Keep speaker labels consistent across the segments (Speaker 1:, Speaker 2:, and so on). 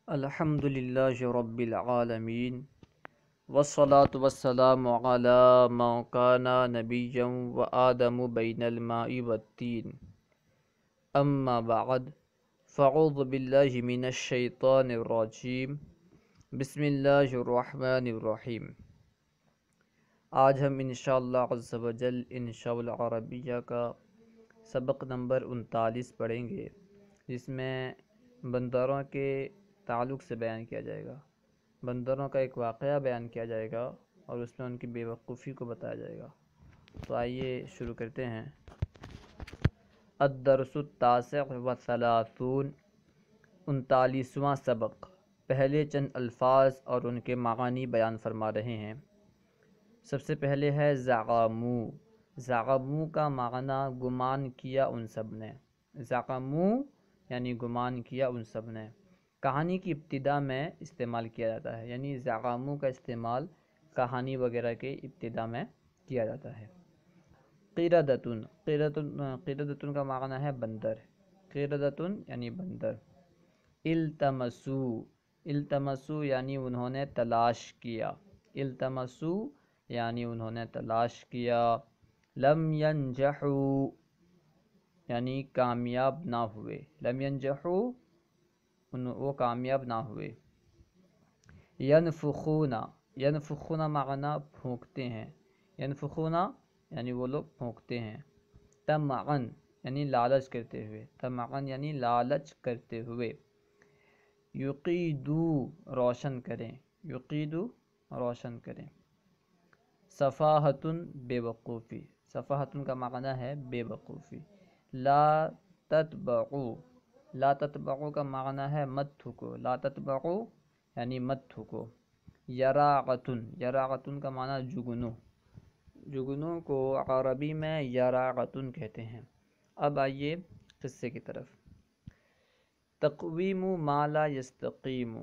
Speaker 1: الحمد للہ رب العالمین والصلاة والسلام علی من کان نبیا وآدم بین الماء والطین اما بعد فاعوذ باللہ من الشیطان الرجیم بسم اللہ الرحمن الرحیم۔ آج ہم انشاءاللہ عز و جل انشاء العربیہ کا سبق نمبر 39 پڑھیں گے، جس میں بندروں کے تعلق سے بیان کیا جائے گا۔ بندروں کا ایک واقعہ بیان کیا جائے گا اور اس میں ان کی بے وقوفی کو بتایا جائے گا۔ تو آئیے شروع کرتے ہیں۔ الدرس التاسع والثلاثون، 39واں سبق۔ پہلے چند الفاظ اور ان کے معانی بیان فرما رہے ہیں۔ سب سے پہلے ہے زعموا۔ زعموا کا معنی گمان کیا ان سب نے۔ زعموا یعنی گمان کیا ان سب نے۔ کہانی کی ابتدا میں استعمال کیا جاتا ہے، یعنی زعموا کا استعمال کہانی وغیرہ کے ابتدا میں کیا جاتا ہے۔ قردۃ، قردۃ کا معنی ہے بندر۔ قردۃ یعنی بندر۔ التمسوا، التمسوا یعنی انہوں نے تلاش کیا۔ التمسوا یعنی انہوں نے تلاش کیا۔ لم ینجحوا یعنی کامیاب نہ ہوئے۔ لم ینجحوا وہ کامیاب نہ ہوئے۔ ینفخون، ینفخون معنی پھونکتے ہیں۔ ینفخون یعنی وہ لوگ پھونکتے ہیں۔ طمعا یعنی لالچ کرتے ہوئے۔ طمعا یعنی لالچ کرتے ہوئے۔ یقیدوا روشن کریں۔ یقیدوا روشن کریں۔ سفاہۃ بے وقوفی۔ سفاہۃ کا معنی ہے بے وقوفی۔ لا تتبعوا، لا تتبعوا کا معنی ہے مت تھکو۔ لا تتبعوا یعنی مت تھکو۔ یراغۃ، یراغۃ کا معنی جگنو۔ جگنو کو عربی میں یراغۃ کہتے ہیں۔ اب آئیے قصے کی طرف۔ تقویم ما لا یستقیم،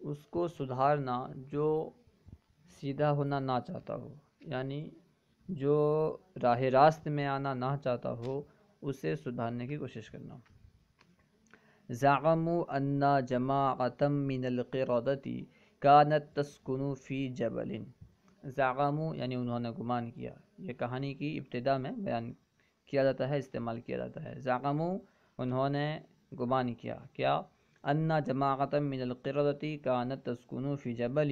Speaker 1: اس کو سدھارنا جو سیدھا ہونا نہ چاہتا ہو، یعنی جو راہ راست میں آنا نہ چاہتا ہو اسے سدھارنے کی کوشش کرنا۔ زعموا ان جماعۃ من القردۃ کانت تسکن فی جبل۔ زعموا یعنی انہوں نے گمان کیا۔ یہ کہانی کی ابتدا میں بیان کیا جاتا ہے، استعمال کیا جاتا ہے۔ زعموا انہوں نے گمان کیا، کیا؟ ان جماعۃ من القردۃ کانت تسکن فی جبل،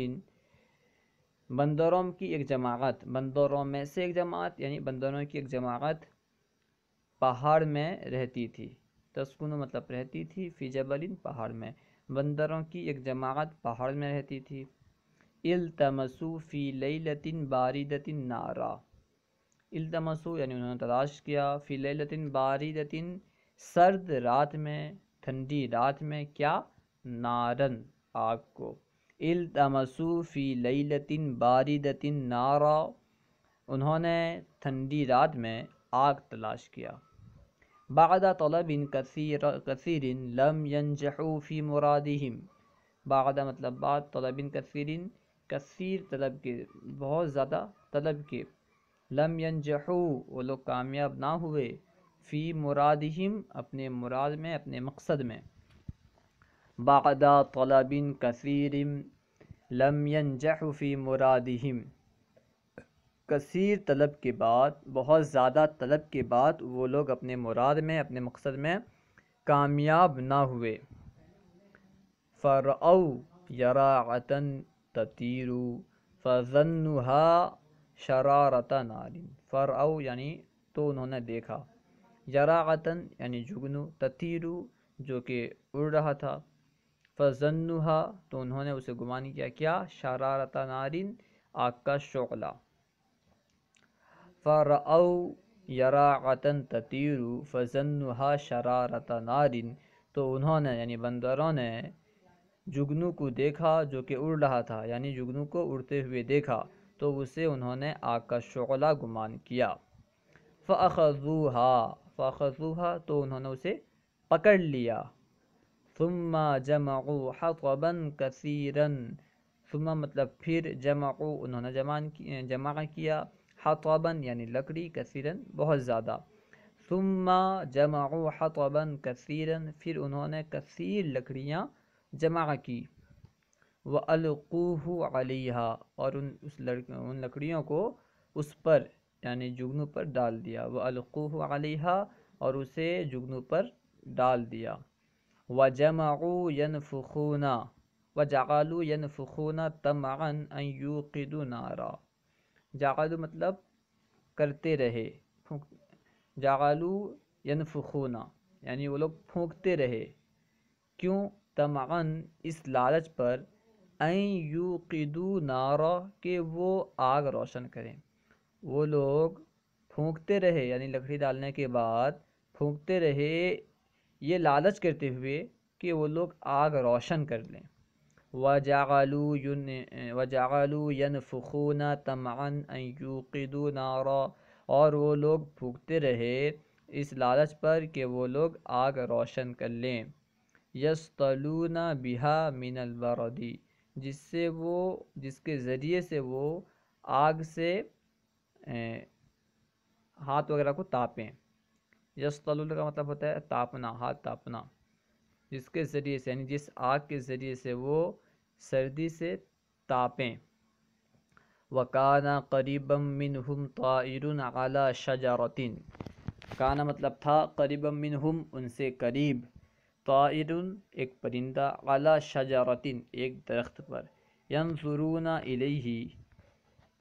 Speaker 1: بندروں کی ایک جماعت، بندروں میں سے ایک جماعت یعنی بندروں کی ایک جماعت پہاڑ میں رہتی تھی۔ تسکن مطلب رہتی تھی، فی جبل پہاڑ میں۔ بندروں کی ایک جماعت پہاڑ میں رہتی تھی۔ التمسوا فی لیلۃ باردۃ نارا، التمسوا یعنی انہوں نے تلاش کیا، فی لیلۃ باردۃ سرد رات میں، ٹھنڈی رات میں، کیا؟ نارن آگ کو۔ التمسوا فی لیلۃ باردۃ نارا، انہوں نے ٹھنڈی رات میں آگ تلاش کیا۔ بعد طلب کثیر لم ینجحوا فی مرادہم، بعد مطلب بعد، طلب کثیر کثیر طلب کے، بہت زیادہ طلب کے، لم ینجحوا وہ لوگ کامیاب نہ ہوئے، فی مرادہم اپنے مراد میں، اپنے مقصد میں۔ بعد طلب کثیر لم ینجحوا فی مرادہم، کثیر طلب کے بعد، بہت زیادہ طلب کے بعد وہ لوگ اپنے مراد میں، اپنے مقصد میں کامیاب نہ ہوئے۔ فرأوا یراغۃ تطیر فظنوها شرارۃ نار، فرأوا یعنی تو انہوں نے دیکھا، یراغۃ یعنی جگنو، تطیر جو کہ اڑ رہا تھا، فظنوها تو انہوں نے اسے گمان کیا، کیا؟ شرارۃ نار آگ کا شعلہ۔ فرأوا یراغۃ تطیر فظنوها شرارۃ نار، تو انہوں نے یعنی بندروں نے جگنو کو دیکھا جو کہ اڑ رہا تھا، یعنی جگنو کو اڑتے ہوئے دیکھا تو اسے انہوں نے آگ کا شعلہ گمان کیا۔ فأخذوها، فأخذوها تو انہوں نے اسے پکڑ لیا۔ ثم جمعوا حطبا کثیرا، ثم مطلب پھر، جمعوا انہوں نے جمع کیا، حطبا یعنی لکڑی، کثیرا بہت زیادہ۔ ثم جمعوا حطبا کثیرا، پھر انہوں نے کثیر لکڑیاں جمع کی، وَأَلْقُوهُ عَلَيْهَا، اور ان لکڑیوں کو اس پر یعنی جگنو پر ڈال دیا، وَأَلْقُوهُ عَلَيْهَا، اور اسے جگنو پر ڈال دیا، وَجَمَعُوا يَنْفُخُونَ وَجَعَلُوا يَنْفُخُونَ طَمْعًا أَنْ يُوقِدُوا نَارًا، جعلوا مطلب کرتے رہے، جعلوا ينفخون یعنی وہ لوگ پھونکتے رہے، کیوں؟ طمعاً اس لالچ پر، این یوقدوا نارا کہ وہ آگ روشن کریں، وہ لوگ پھونکتے رہے یعنی لکڑی ڈالنے کے بعد پھونکتے رہے یہ لالچ کرتے ہوئے کہ وہ لوگ آگ روشن کر لیں، وَجَعَلُوا يَنْفُخُونَ طَمْعًا أَنْ يُوقِدُوا نَارًا، اور وہ لوگ پھونکتے رہے اس لالچ پر کہ وہ لوگ آگ روشن کر لیں، یَسْطَلُونَ بِهَا مِنَ الْبَرَدِ، جس کے ذریعے سے وہ آگ سے ہاتھ وغیرہ کو تاپیں، یَسْطَلُونَ کا مطلب ہوتا ہے تاپنا، ہاتھ تاپنا، جس کے ذریعے سے یعنی جس آگ کے ذریعے سے وہ سردی سے تاپیں، وَكَانَ قَرِيبًا مِّنْهُمْ طَائِرٌ عَلَى شَجَرَةٍ، کانا مطلب تھا قریبا منہم ان سے قریب، طائرٌ ایک پرندہ، علی شجرۃ ایک درخت پر، ینظرون الیہ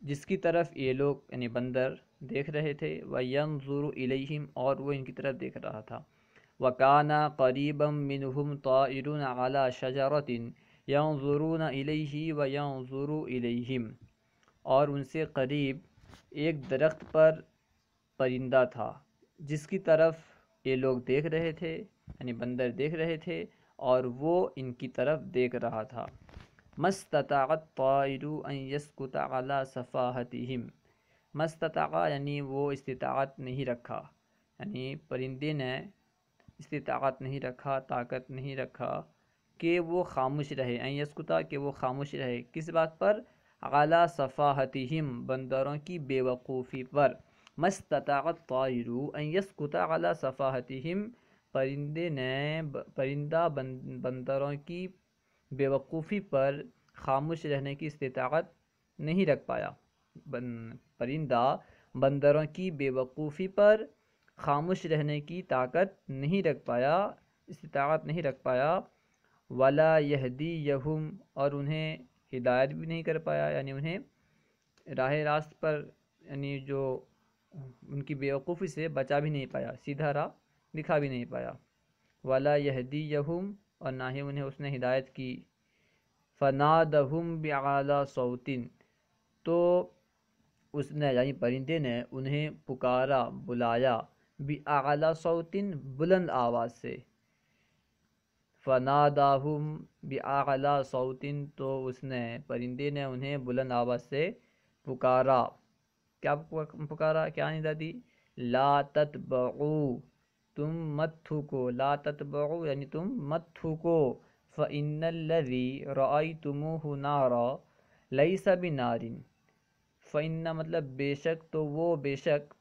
Speaker 1: جس کی طرف یہ لوگ یعنی بندر دیکھ رہے تھے، وینظر الیہم اور وہ ان کی طرف دیکھ رہا تھا، وکانا قریبا منہم طائر علی شجرۃ ینظرون الیہ وینظر الیہم، اور ان سے قریب ایک درخت پر پرندہ تھا جس کی طرف یہ لوگ دیکھ رہے تھے یعنی بندر دیکھ رہے تھے اور وہ ان کی طرف دیکھ رہا تھا، مَسْتَطَاعَ الطَّائِرُ أَنْ يَسْقُطَ عَلَى صَفَاحَتِهِمْ، مَسْتَطَاعَ یعنی وہ استطاعت نہیں رکھا، یعنی پرندے نے استطاعت نہیں رکھا، طاقت نہیں رکھا کہ وہ خاموش رہے، أَنْ يَسْقُطَ کہ وہ خاموش رہے، کس بات پر؟ عَلَى صَفَاحَتِهِمْ بندروں کی بے وقوفی پر، مَسْتَطَاعَ الطَّائِرُ أَنْ يَسْقُطَ عَلَى صَفَاحَتِهِمْ، پرندہ بندروں کی بے وقوفی پر خاموش رہنے کی استطاعت نہیں رکھ پایا، پرندہ بندروں کی بے وقوفی پر خاموش رہنے کی طاقت نہیں رکھ پایا، استطاعت نہیں رکھ پایا، وَلَا يَهْدِيَهُمْ اور انہیں ہدایت بھی نہیں کر پایا، یعنی انہیں راہ راست پر یعنی جو ان کی بے وقوفی سے بچا بھی نہیں پایا، سیدھا راہ دکھا بھی نہیں پایا، وَلَا يَهْدِيَهُمْ اور نہ ہی انہیں اس نے ہدایت کی، فَنَادَهُمْ بِأَعْلَى صَوْتٍ تو اس نے یعنی پرندے نے انہیں پکارا بلایا، بِأَعْلَى صَوْتٍ بلند آواز سے، فَنَادَاهُمْ بِأَعْلَى صَوْتٍ تو اس نے پرندے نے انہیں بلند آواز سے پکارا، کیا پکارا، کیا ندا دی؟ لا تتبعوا تم مت تھوکو، لا تتبعوا یعنی تم مت تھوکو، فإن الذی رأیتموہ نارا لیس بنار، فإن مطلب بے شک، تو وہ بے شک،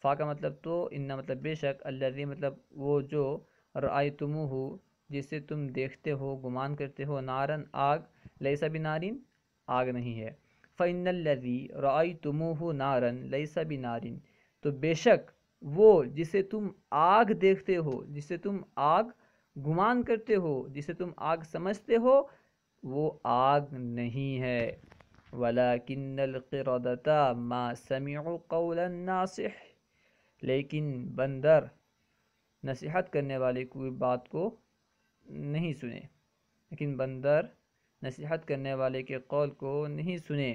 Speaker 1: فا کا مطلب تو، ان مطلب بے شک، الذی مطلب وہ جو، رأیتموہ جسے تم دیکھتے ہو گمان کرتے ہو، نارن آگ، لیس بنارن آگ نہیں ہے، فإن الذی رأیتموہ نارن لیس بنار تو بے شک وہ جسے تم آگ دیکھتے ہو، جسے تم آگ گمان کرتے ہو، جسے تم آگ سمجھتے ہو، وہ آگ نہیں ہے، وَلَكِنَّ الْقِرَدَةَ مَا سَمِعُوا قَوْلَ النَّاصِحِ لیکن بندر نصیحت کرنے والے کوئی بات کو نہیں سنے، لیکن بندر نصیحت کرنے والے کے قول کو نہیں سنے،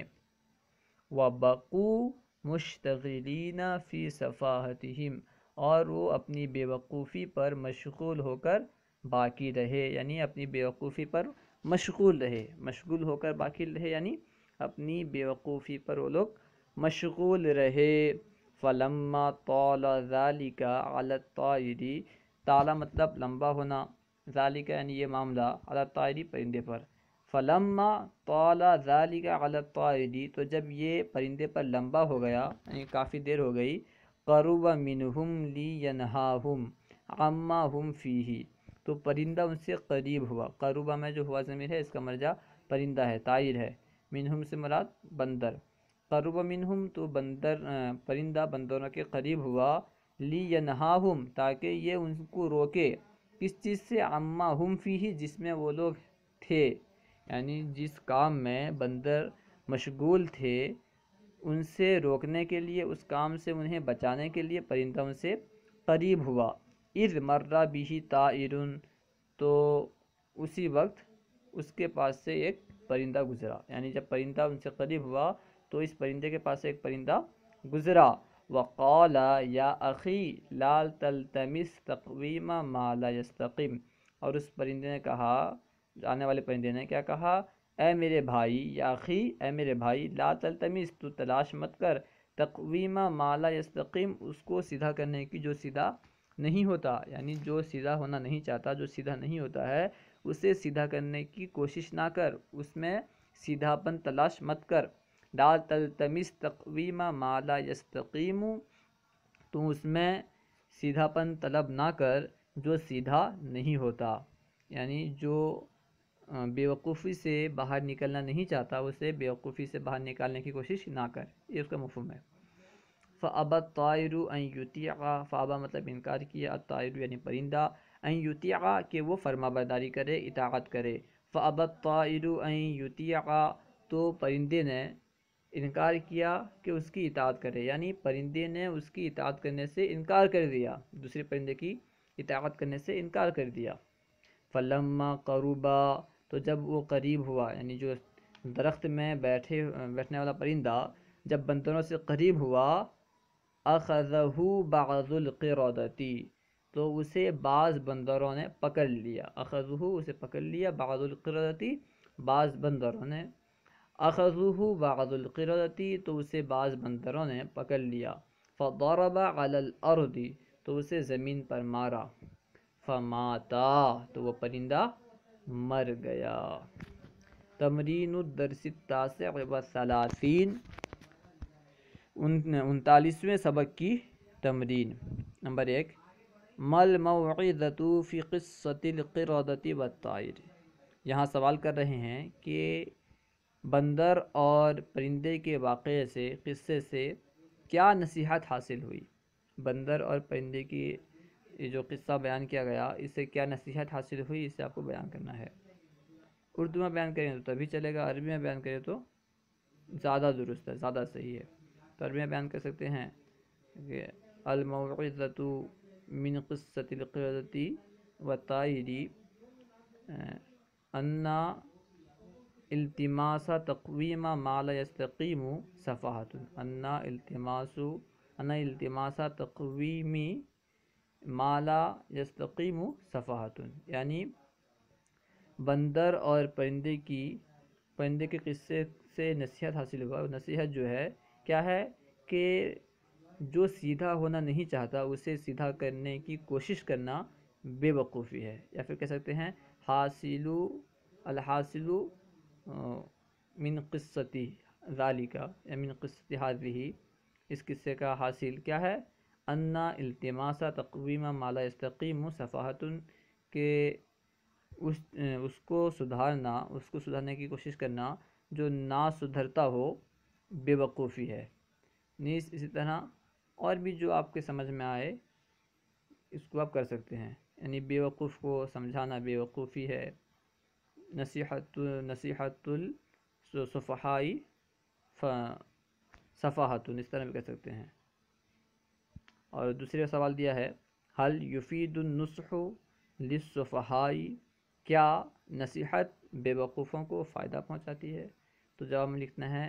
Speaker 1: وَبَقُوا مُشْتَغِلِينَ فِي صَفَاحَتِهِمْ اور وہ اپنی بے وقوفی پر مشغول ہو کر باقی رہے، یعنی اپنی بے وقوفی پر مشغول رہے، مشغول ہو کر باقی رہے یعنی اپنی بے وقوفی پر وہ لوگ مشغول رہے، فَلَمَّا طَالَ ذَلِكَ عَلَى الطَّائِرِ طَالَ مطلب لمبا ہونا، ذَلِكَ یعنی یہ معاملہ، عَلَى الطَّائِرِ پرندے پر، فَلَمَّا طَالَ ذَلِكَ عَلَى الطَّائِرِ تو جب یہ پرندے پر لمبا ہو گیا یعنی کافی دیر ہو گئی، قرب منہم لینہاہم عما ہم فیہ، تو پرندہ ان سے قریب ہوا، قربہ میں جو ہوا ضمیر ہے اس کا مرجع پرندہ ہے، طائر ہے، منہم سے مراد بندر، قرب منہم تو بندر پرندہ بندروں کے قریب ہوا، لینہاہم تاکہ یہ ان کو روکے، کس چیز سے، عما ہم فیہ جس میں وہ لوگ تھے، یعنی جس کام میں بندر مشغول تھے ان سے روکنے کے لیے، اس کام سے انہیں بچانے کے لیے پرندہ ان سے قریب ہوا، اذ مر بہ طائر، تو اسی وقت اس کے پاس سے ایک پرندہ گزرا، یعنی جب پرندہ ان سے قریب ہوا تو اس پرندے کے پاس سے ایک پرندہ گزرا، وقال یا اخی لا تلتمس تقویم ما لا یستقیم، اور اس پرندے نے کہا، آنے والے پرندے نے کیا کہا، اے میرے بھائی، یا اخی اے میرے بھائی، لا تلتمس تو تلاش مت کر، تقویم ما لا یستقیم اس کو سیدھا کرنے کی جو سیدھا نہیں ہوتا، یعنی جو سیدھا ہونا نہیں چاہتا، جو سیدھا نہیں ہوتا ہے اسے سیدھا کرنے کی کوشش نہ کر، اس میں سیدھا پن تلاش مت کر، لا تلتمس تقویم ما لا یستقیم، تو اس میں سیدھا پن طلب نہ کر جو سیدھا نہیں ہوتا، یعنی جو بیوقوفی سے باہر نکلنا نہیں چاہتا اسے بیوقوفی سے باہر نکالنے کی کوشش نہ کر، یہ اس کا مفہوم ہے۔ فَأَبَى الطَّائِرُ أَن يُطِيعَ، فَأَبَى مطلب انکار کیا، الطائر یعنی پرندہ، أن يُطِيعَ کہ وہ فرما برداری کرے، اطاعت کرے، فَأَبَى الطَّائِرُ أَن يُطِيعَ تو پرندے نے انکار کیا کہ اس کی اطاعت کرے، یعنی پرندے نے اس کی اطاعت کرنے سے انکار کر دیا، دوسرے پرندے کی اطاعت کرنے سے انکار کر دیا، فَلَمَّا قَرُبَا تو جب وہ قریب ہوا، یعنی جو درخت میں بیٹھنے والا پرندہ جب بندروں سے قریب ہوا، اخذہ بعض القردۃ تو اسے بعض بندروں نے پکڑ لیا، اخذہ اسے پکڑ لیا، بعض القردۃ بعض بندروں نے، اخذہ بعض القردۃ تو اسے بعض بندروں نے پکڑ لیا، فضرب علی الارض تو اسے زمین پر مارا، فماتا تو وہ پرندہ مر گیا۔ تمرین الدرس التاسع والثلاثین، 39ویں سبق کی تمرین، نمبر 1، مل موعظۃ فی قصۃ القردۃ والطائر، یہاں سوال کر رہے ہیں کہ بندر اور پرندے کے واقعے سے، قصے سے کیا نصیحت حاصل ہوئی، بندر اور پرندے کی یہ جو قصہ بیان کیا گیا اس سے کیا نصیحت حاصل ہوئی، اسے آپ کو بیان کرنا ہے۔ اردو میں بیان کریں تو تبھی چلے گا، عربی میں بیان کریں تو زیادہ درست ہے، زیادہ صحیح ہے، تو عربی میں بیان کر سکتے ہیں کہ الموعظۃ من قصۃ القردۃ والطائر ان التماس تقویم ما لا یستقیم سفاہۃ، ان التماس تقویم ما لا یستقیم سفاہۃ، یعنی بندر اور پرندے کے قصے سے نصیحت حاصل ہوا، نصیحت جو ہے کیا ہے کہ جو سیدھا ہونا نہیں چاہتا اسے سیدھا کرنے کی کوشش کرنا بے وقوفی ہے، یا پھر کہہ سکتے ہیں الحاصل من قصتی ذالک، یا من قصتی هذه، اس قصے کا حاصل کیا ہے، ان التماس تقویم ما لا یستقیم سفاہۃ، کہ اس کو سدھارنے کی کوشش کرنا جو نہ سدھرتا ہو بے وقوفی ہے۔ نیز اسی طرح اور بھی جو آپ کے سمجھ میں آئے اس کو آپ کر سکتے ہیں، یعنی بے وقوف کو سمجھانا بے وقوفی ہے، نصیحت الصفحاء صفاحت، اس طرح بھی کر سکتے ہیں۔ اور دوسرے سوال دیا ہے حل یفید النصح للصفحاء، کیا نصیحت بے وقوفوں کو فائدہ پہنچاتی ہے، تو جواب میں لکھنا ہے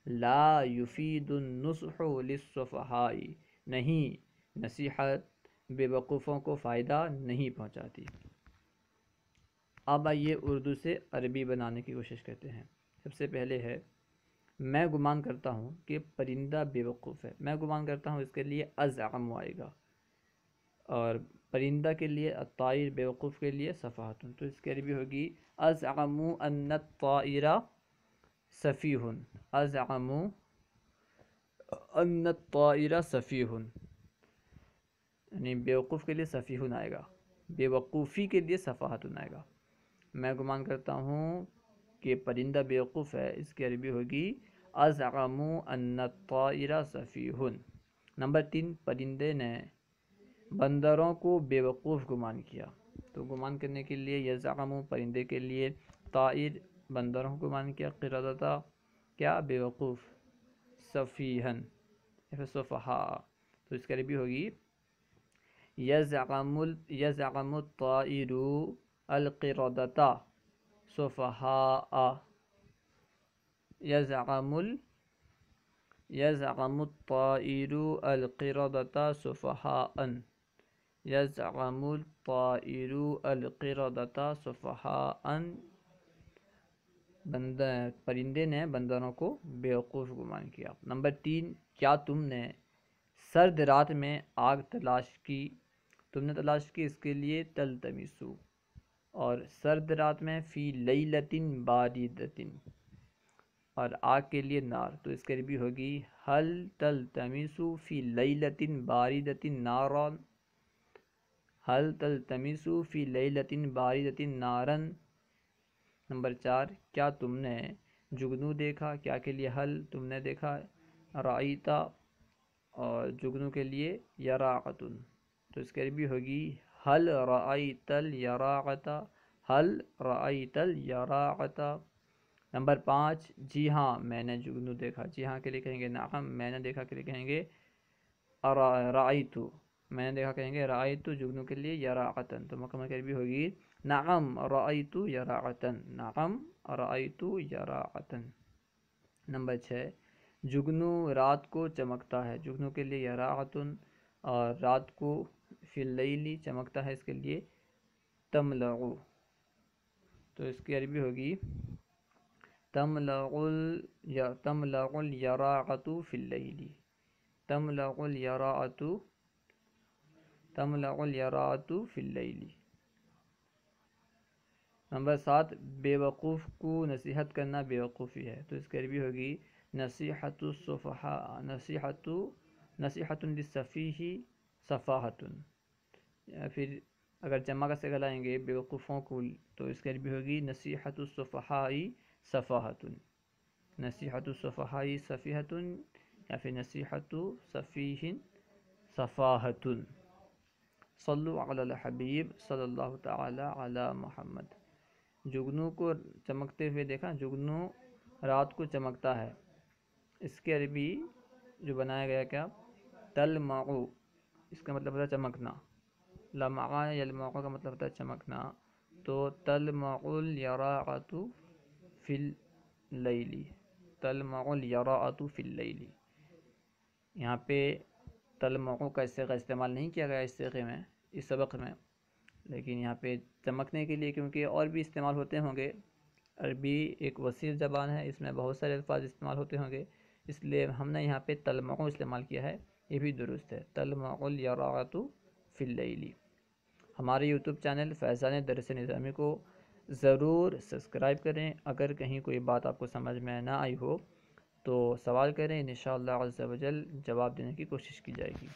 Speaker 1: لا یفید النصح للصفحاء، نہیں، نصیحت بے وقوفوں کو فائدہ نہیں پہنچاتی۔ اب آئیے اردو سے عربی بنانے کی کوشش کرتے ہیں۔ سب سے پہلے ہے میں گمان کرتا ہوں کہ پرندہ بے وقوف ہے، میں گمان کرتا ہوں اس کے لیے ازعم آئے گا، اور پرندہ کے لیے الطائر بے وقوف کے لیے صفحۃ، تو اس کی عربی ہوگی ازعم ان الطائر سفیہ، ازعم ان الطائر سفیہ، یعنی بیوقوف کے لیے سفیہن آئے گا، بے وقوفی کے لیے سفاہتن آئے گا۔ میں گمان کرتا ہوں کہ پرندہ بیوقوف ہے، اس کی عربی ہوگی ازعموا ان الطائر سفیہن۔ نمبر 3، پرندے نے بندروں کو بیوقوف گمان کیا، تو گمان کرنے کے لیے یزعمو پرندے کے لیے، طائر بندروں کو گمان کیا، قردتا کیا بیوقوف، سفیہن یا پھر سفہا، تو اس کی عربی ہوگی یزعم الطائر القردۃ سفہاء، یزعم الطائر القردۃ سفہاء، یزعم الطائر القردۃ سفہاء، پرندے نے بندروں کو بیوقوف گمان کیا۔ نمبر 3، کیا تم نے سرد رات میں آگ تلاش کی، تم نے تلاش کی، اس کے لیے تلتمسو، اور سرد رات میں فی لیلۃ باردۃ، اور آگ کے لیے نار، تو اس کی عربی ہوگی حل تلتمسو فی لیلۃ باردۃ نارا، حل تلتمسو فی لیلۃ باردۃ نارا۔ نمبر 4، کیا تم نے جگنو دیکھا، کیا کے لیے حل، تم نے دیکھا، رأیتا، اور جگنو کے لیے یراقتن، تو اس کی عربی ہوگی حل رأیت الیراقۃ، حل رأیت الیراقۃ۔ نمبر 5، جی ہاں میں نے جگنو دیکھا، جی ہاں کے لیے کہیں گے نعم، میں نے دیکھا کے لیے کہیں گے رأیت، میں نے دیکھا کہیں گے رأیت، جگنو کے لیے یراقتن، تو مکمل کی عربی ہوگی نعم رأیت یراقتن، نعم رأیت یراقتن۔ نمبر 6، جگنو رات کو چمکتا ہے، جگنو کے لیے یراقتن، اور رات کو فی اللیل چمکتا ہے، اس کے لیے تملع، تو اس کی عربی ہوگی تملع الیراقۃ فی اللیل، تملع الیراقۃ فی اللیل۔ نمبر 7، بے وقوف کو نصیحت کرنا بے وقوفی ہے، تو اس کی عربی ہوگی نصیحۃ السفہاء، نصیحۃ للسفیہ سفاہۃ، یا پھر اگر جمع کا صیغہ لائیں گے بے وقوفوں کو، تو اس کی عربی ہوگی نصیحۃ السفہاء سفاہۃ، نصیحۃ السفہاء سفیہۃ، یا پھر نصیحۃ سفیہ سفاہۃ۔ صلو علی الحبیب صلی اللہ تعالی علی محمد۔ جگنو کو چمکتے ہوئے دیکھا، جگنو رات کو چمکتا ہے، اس کے عربی جو بنایا گیا کیا تلمع، اس کا مطلب ہوتا ہے چمکنا، لمع یلمع کا مطلب ہوتا ہے چمکنا، تو تلمع الیراقۃ فی اللیل، تلمع الیراقۃ فی اللیل۔ یہاں پہ تلمع کا صیغہ استعمال نہیں کیا گیا اس صیغے میں، اس سبق میں، لیکن یہاں پہ چمکنے کے لیے، کیونکہ اور بھی استعمال ہوتے ہوں گے، عربی ایک وسیع زبان ہے، اس میں بہت سارے الفاظ استعمال ہوتے ہوں گے، اس لیے ہم نے یہاں پہ تلمع استعمال کیا ہے، یہ بھی درست ہے، تلمع الیراقۃ فی اللیل۔ ہمارے یوٹیوب چینل فیضان درس نظامی کو ضرور سبسکرائب کریں، اگر کہیں کوئی بات آپ کو سمجھ میں نہ آئی ہو تو سوال کریں، انشاءاللہ عز و جل جواب دینے کی کوشش کی جائے گی۔